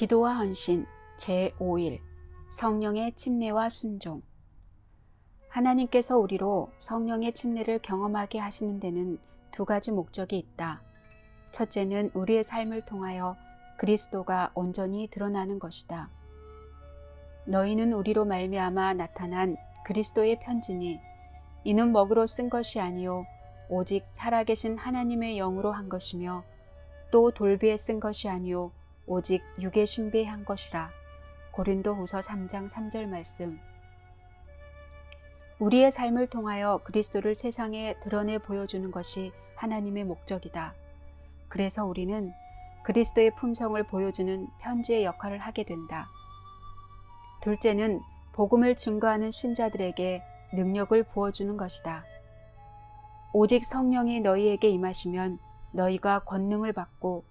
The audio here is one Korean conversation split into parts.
기도와 헌신 제5일 성령의 침례와 순종. 하나님께서 우리로 성령의 침례를 경험하게 하시는 데는 두 가지 목적이 있다. 첫째는 우리의 삶을 통하여 그리스도가 온전히 드러나는 것이다. 너희는 우리로 말미암아 나타난 그리스도의 편지니 이는 먹으로 쓴 것이 아니요 오직 살아계신 하나님의 영으로 한 것이며 또 돌비에 쓴 것이 아니요 오직 육에 신비한 것이라. 고린도후서 3장 3절 말씀. 우리의 삶을 통하여 그리스도를 세상에 드러내 보여주는 것이 하나님의 목적이다. 그래서 우리는 그리스도의 품성을 보여주는 편지의 역할을 하게 된다. 둘째는 복음을 증거하는 신자들에게 능력을 부어주는 것이다. 오직 성령이 너희에게 임하시면 너희가 권능을 받고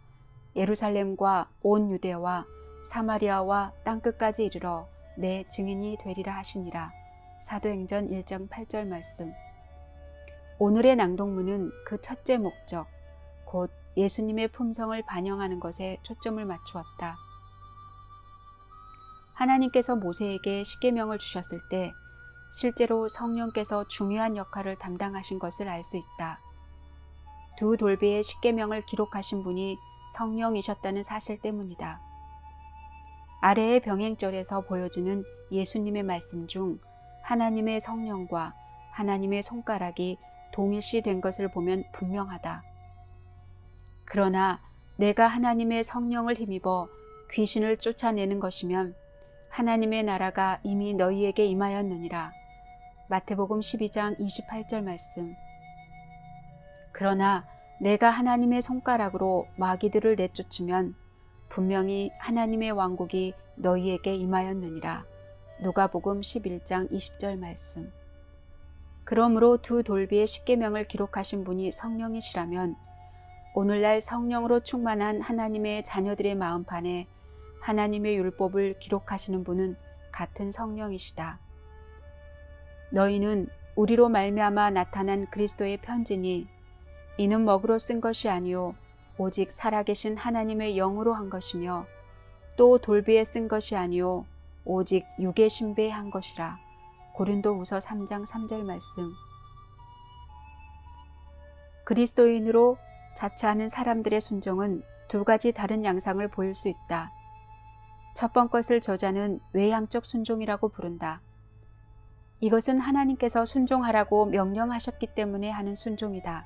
예루살렘과 온 유대와 사마리아와 땅끝까지 이르러 내 증인이 되리라 하시니라. 사도행전 1장 8절 말씀. 오늘의 낭독문은 그 첫째 목적, 곧 예수님의 품성을 반영하는 것에 초점을 맞추었다. 하나님께서 모세에게 십계명을 주셨을 때 실제로 성령께서 중요한 역할을 담당하신 것을 알 수 있다. 두 돌비의 십계명을 기록하신 분이 성령이셨다는 사실 때문이다. 아래의 병행절에서 보여주는 예수님의 말씀 중 하나님의 성령과 하나님의 손가락이 동일시 된 것을 보면 분명하다. 그러나 내가 하나님의 성령을 힘입어 귀신을 쫓아내는 것이면 하나님의 나라가 이미 너희에게 임하였느니라. 마태복음 12장 28절 말씀. 그러나 내가 하나님의 손가락으로 마귀들을 내쫓으면 분명히 하나님의 왕국이 너희에게 임하였느니라. 누가복음 11장 20절 말씀. 그러므로 두 돌비의 십계명을 기록하신 분이 성령이시라면 오늘날 성령으로 충만한 하나님의 자녀들의 마음판에 하나님의 율법을 기록하시는 분은 같은 성령이시다. 너희는 우리로 말미암아 나타난 그리스도의 편지니 이는 먹으로 쓴 것이 아니요 오직 살아계신 하나님의 영으로 한 것이며 또 돌비에 쓴 것이 아니요 오직 육에 신비한 것이라. 고린도후서 3장 3절 말씀. 그리스도인으로 자처하는 사람들의 순종은 두 가지 다른 양상을 보일 수 있다. 첫 번 것을 저자는 외향적 순종이라고 부른다. 이것은 하나님께서 순종하라고 명령하셨기 때문에 하는 순종이다.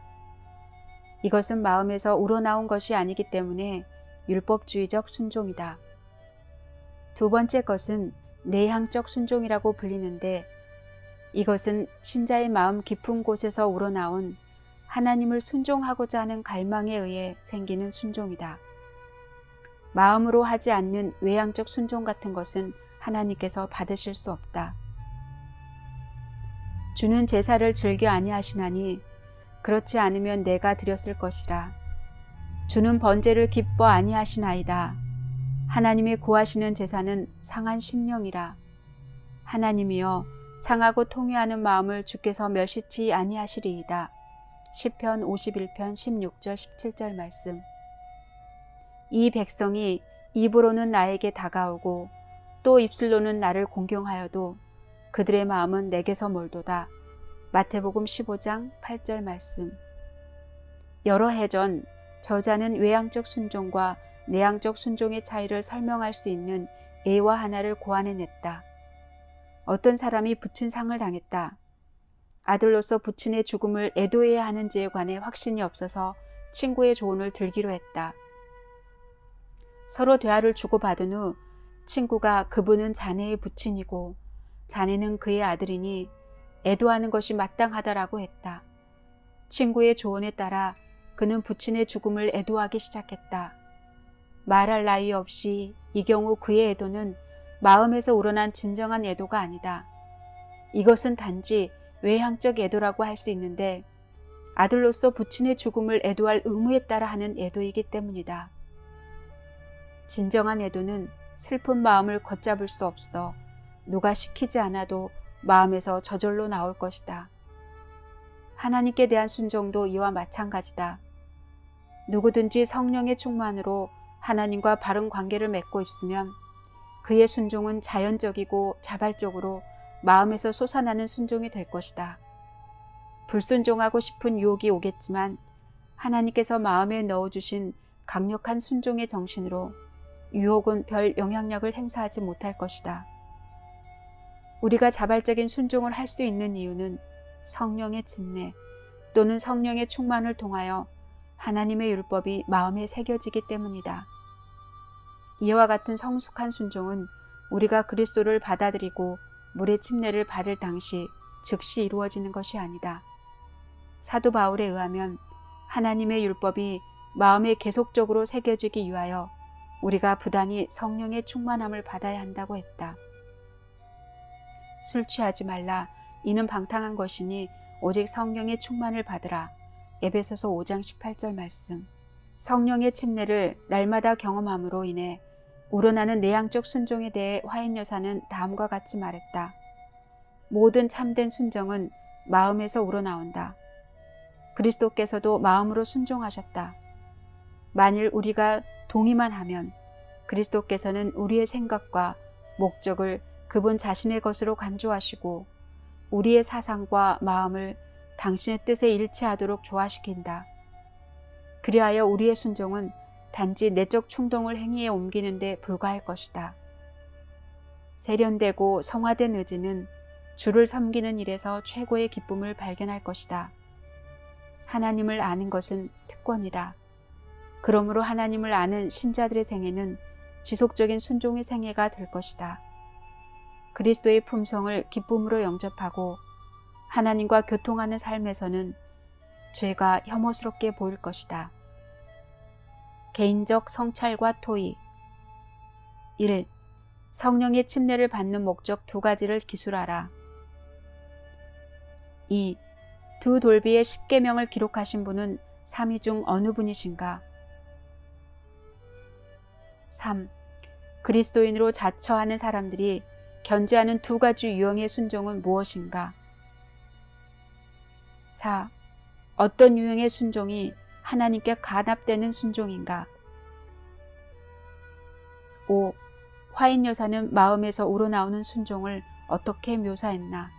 이것은 마음에서 우러나온 것이 아니기 때문에 율법주의적 순종이다. 두 번째 것은 내향적 순종이라고 불리는데 이것은 신자의 마음 깊은 곳에서 우러나온 하나님을 순종하고자 하는 갈망에 의해 생기는 순종이다. 마음으로 하지 않는 외향적 순종 같은 것은 하나님께서 받으실 수 없다. 주는 제사를 즐겨 아니하시나니 그렇지 않으면 내가 드렸을 것이라. 주는 번제를 기뻐 아니하시나이다. 하나님이 구하시는 제사는 상한 심령이라. 하나님이여 상하고 통회하는 마음을 주께서 멸시치 아니하시리이다. 시편 51편 16절 17절 말씀. 이 백성이 입으로는 나에게 다가오고 또 입술로는 나를 공경하여도 그들의 마음은 내게서 멀도다. 마태복음 15장 8절 말씀. 여러 해 전 저자는 외향적 순종과 내향적 순종의 차이를 설명할 수 있는 예화 하나를 고안해냈다. 어떤 사람이 부친 상을 당했다. 아들로서 부친의 죽음을 애도해야 하는지에 관해 확신이 없어서 친구의 조언을 들기로 했다. 서로 대화를 주고받은 후 친구가 그분은 자네의 부친이고 자네는 그의 아들이니 애도하는 것이 마땅하다라고 했다. 친구의 조언에 따라 그는 부친의 죽음을 애도하기 시작했다. 말할 나위 없이 이 경우 그의 애도는 마음에서 우러난 진정한 애도가 아니다. 이것은 단지 외향적 애도라고 할 수 있는데 아들로서 부친의 죽음을 애도할 의무에 따라 하는 애도이기 때문이다. 진정한 애도는 슬픈 마음을 걷잡을 수 없어 누가 시키지 않아도 마음에서 저절로 나올 것이다. 하나님께 대한 순종도 이와 마찬가지다. 누구든지 성령의 충만으로 하나님과 바른 관계를 맺고 있으면 그의 순종은 자연적이고 자발적으로 마음에서 솟아나는 순종이 될 것이다. 불순종하고 싶은 유혹이 오겠지만 하나님께서 마음에 넣어주신 강력한 순종의 정신으로 유혹은 별 영향력을 행사하지 못할 것이다. 우리가 자발적인 순종을 할 수 있는 이유는 성령의 침례 또는 성령의 충만을 통하여 하나님의 율법이 마음에 새겨지기 때문이다. 이와 같은 성숙한 순종은 우리가 그리스도를 받아들이고 물의 침례를 받을 당시 즉시 이루어지는 것이 아니다. 사도 바울에 의하면 하나님의 율법이 마음에 계속적으로 새겨지기 위하여 우리가 부단히 성령의 충만함을 받아야 한다고 했다. 술 취하지 말라. 이는 방탕한 것이니 오직 성령의 충만을 받으라. 에베소서 5장 18절 말씀. 성령의 침례를 날마다 경험함으로 인해 우러나는 내향적 순종에 대해 화인 여사는 다음과 같이 말했다. 모든 참된 순종은 마음에서 우러나온다. 그리스도께서도 마음으로 순종하셨다. 만일 우리가 동의만 하면 그리스도께서는 우리의 생각과 목적을 그분 자신의 것으로 간주하시고 우리의 사상과 마음을 당신의 뜻에 일치하도록 조화시킨다. 그리하여 우리의 순종은 단지 내적 충동을 행위에 옮기는 데 불과할 것이다. 세련되고 성화된 의지는 주를 섬기는 일에서 최고의 기쁨을 발견할 것이다. 하나님을 아는 것은 특권이다. 그러므로 하나님을 아는 신자들의 생애는 지속적인 순종의 생애가 될 것이다. 그리스도의 품성을 기쁨으로 영접하고 하나님과 교통하는 삶에서는 죄가 혐오스럽게 보일 것이다. 개인적 성찰과 토의. 1. 성령의 침례를 받는 목적 2가지를 기술하라. 2. 두 돌비의 10계명을 기록하신 분은 3위 중 어느 분이신가? 3. 그리스도인으로 자처하는 사람들이 견지하는 2가지 유형의 순종은 무엇인가? 4. 어떤 유형의 순종이 하나님께 간합되는 순종인가? 5. 화인 여사는 마음에서 우러나오는 순종을 어떻게 묘사했나?